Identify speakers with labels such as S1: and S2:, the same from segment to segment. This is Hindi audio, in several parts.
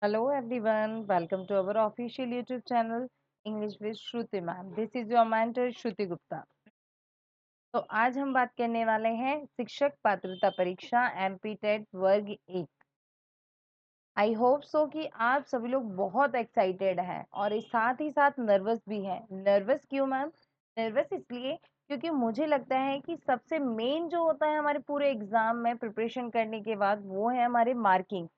S1: Hello everyone, welcome to our official YouTube channel English with Shruti ma'am. This is your mentor Shruti Gupta. तो आज हम बात करने वाले हैं शिक्षक पात्रता परीक्षा एमपी टेट वर्ग 1। आई होप सो कि आप सभी लोग बहुत एक्साइटेड हैं और इस साथ ही साथ नर्वस भी हैं। नर्वस क्यों मैम? नर्वस इसलिए क्योंकि मुझे लगता है कि सबसे मेन जो होता है हमारे पूरे एग्जाम में प्रिपरेशन करने के बाद वो है हमारे मार्किंग,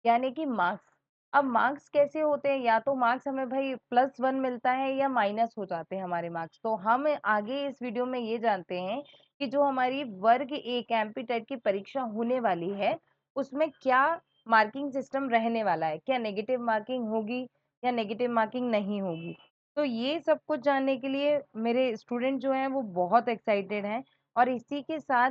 S1: यानी कि मार्क्स। अब मार्क्स कैसे होते हैं, या तो मार्क्स हमें भाई +1 मिलता है या माइनस हो जाते हैं हमारे मार्क्स। तो हम आगे इस वीडियो में ये जानते हैं कि जो हमारी वर्ग 1 एमपी टेट की परीक्षा होने वाली है उसमें क्या मार्किंग सिस्टम रहने वाला है, क्या नेगेटिव मार्किंग होगी या नेगेटिव मार्किंग नहीं होगी। तो ये सब कुछ जानने के लिए मेरे स्टूडेंट जो हैं वो बहुत एक्साइटेड हैं। और इसी के साथ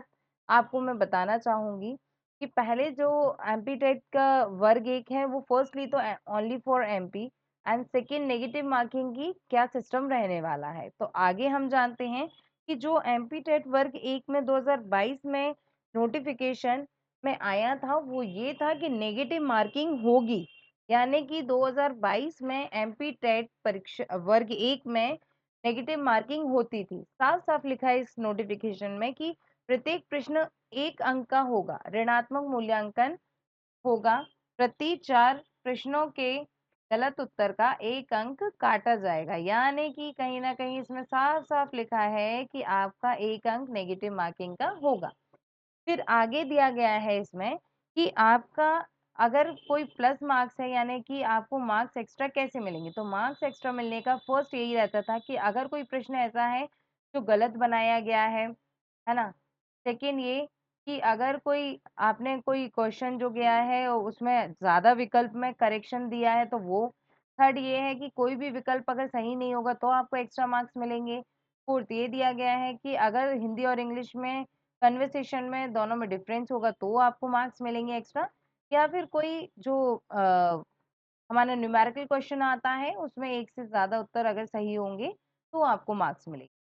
S1: आपको मैं बताना चाहूंगी कि पहले जो एमपी टेट का वर्ग 1 है वो फर्स्टली तो only for MP and second negative marking की क्या सिस्टम रहने वाला है। तो आगे हम जानते हैं कि जो एमपी टेट वर्ग 1 में 2022 में नोटिफिकेशन में आया था वो ये था कि नेगेटिव मार्किंग होगी, यानी कि 2022 में एमपी टेट परीक्षा वर्ग 1 में नेगेटिव मार्किंग होती थी। साफ साफ लिखा है इस नोटिफिकेशन में कि प्रत्येक प्रश्न 1 अंक का होगा, ऋणात्मक मूल्यांकन होगा। प्रति 4 प्रश्नों के गलत उत्तर का 1 अंक काटा जाएगा, यानी कि कहीं ना कहीं इसमें साफ साफ लिखा है कि आपका 1 अंक नेगेटिव मार्किंग का होगा। फिर आगे दिया गया है इसमें कि आपका अगर कोई प्लस मार्क्स है, यानी कि आपको मार्क्स एक्स्ट्रा कैसे मिलेंगे। तो मार्क्स एक्स्ट्रा मिलने का फर्स्ट यही रहता था कि अगर कोई प्रश्न ऐसा है जो गलत बनाया गया है ना। सेकेंड ये कि अगर कोई आपने कोई क्वेश्चन जो गया है और उसमें ज्यादा विकल्प में करेक्शन दिया है तो वो। थर्ड ये है कि कोई भी विकल्प अगर सही नहीं होगा तो आपको एक्स्ट्रा मार्क्स मिलेंगे। फोर्थ ये दिया गया है कि अगर हिंदी और इंग्लिश में कन्वर्सेशन में दोनों में डिफरेंस होगा तो आपको मार्क्स मिलेंगे एक्स्ट्रा। या फिर कोई जो हमारा न्यूमेरिकल क्वेश्चन आता है उसमें एक से ज्यादा उत्तर अगर सही होंगे तो आपको मार्क्स मिलेंगे।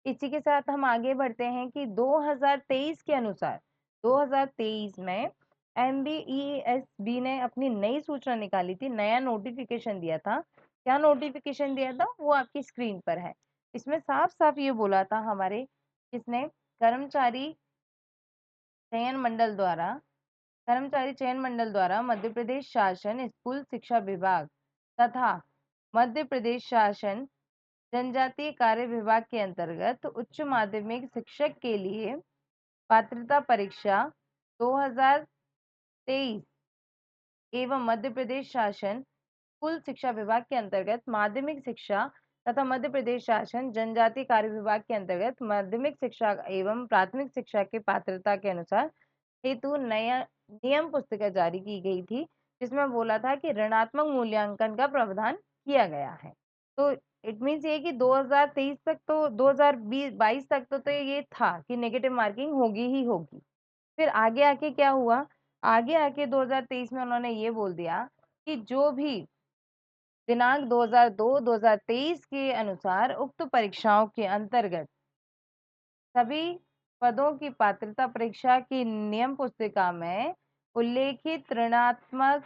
S1: इसी के साथ हम आगे बढ़ते हैं कि 2023 के अनुसार 2023 में MBESB ने अपनी नई सूचना निकाली थी, नया नोटिफिकेशन दिया था। क्या नोटिफिकेशन दिया था वो आपकी स्क्रीन पर है। इसमें साफ साफ ये बोला था हमारे किसने, कर्मचारी चयन मंडल द्वारा कर्मचारी चयन मंडल द्वारा मध्य प्रदेश शासन स्कूल शिक्षा विभाग तथा मध्य प्रदेश शासन जनजातीय कार्य विभाग के अंतर्गत उच्च माध्यमिक शिक्षक के लिए पात्रता परीक्षा 2023 एवं मध्य प्रदेश शासन स्कूल शिक्षा विभाग के अंतर्गत माध्यमिक शिक्षा तथा मध्य प्रदेश शासन जनजातीय कार्य विभाग के अंतर्गत माध्यमिक शिक्षा एवं प्राथमिक शिक्षा की पात्रता के अनुसार हेतु नया नियम पुस्तिका जारी की गई थी, जिसमें बोला था कि ऋणात्मक मूल्यांकन का प्रावधान किया गया है। तो इट मीन्स ये कि 2023 तक तो 2022 तक तो ये था कि नेगेटिव मार्किंग होगी ही होगी। फिर आगे आके क्या हुआ, आगे आके 2023 में उन्होंने ये बोल दिया कि जो भी दिनांक 2002-2023 के अनुसार उक्त परीक्षाओं के अंतर्गत सभी पदों की पात्रता परीक्षा की नियम पुस्तिका में उल्लेखित ऋणात्मक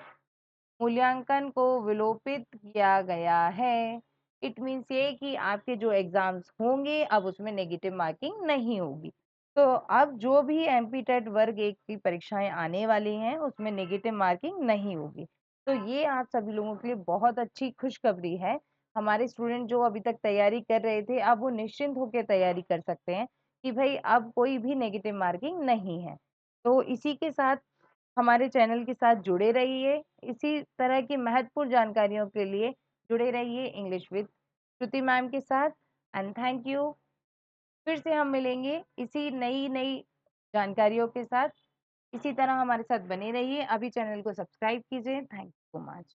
S1: मूल्यांकन को विलोपित किया गया है। इट मीन्स ये कि आपके जो एग्जाम्स होंगे अब उसमें नेगेटिव मार्किंग नहीं होगी। तो अब जो भी एमपी टेट वर्ग 1 की परीक्षाएं आने वाली हैं उसमें नेगेटिव मार्किंग नहीं होगी। तो ये आप सभी लोगों के लिए बहुत अच्छी खुशखबरी है। हमारे स्टूडेंट जो अभी तक तैयारी कर रहे थे अब वो निश्चिंत होकर तैयारी कर सकते हैं कि भाई अब कोई भी नेगेटिव मार्किंग नहीं है। तो इसी के साथ हमारे चैनल के साथ जुड़े रहिए। इसी तरह की महत्वपूर्ण जानकारियों के लिए जुड़े रहिए इंग्लिश विद श्रुति मैम के साथ। And thank you. फिर से हम मिलेंगे इसी नई नई जानकारियों के साथ। इसी तरह हमारे साथ बने रहिए। अभी चैनल को सब्सक्राइब कीजिए। Thank you so much.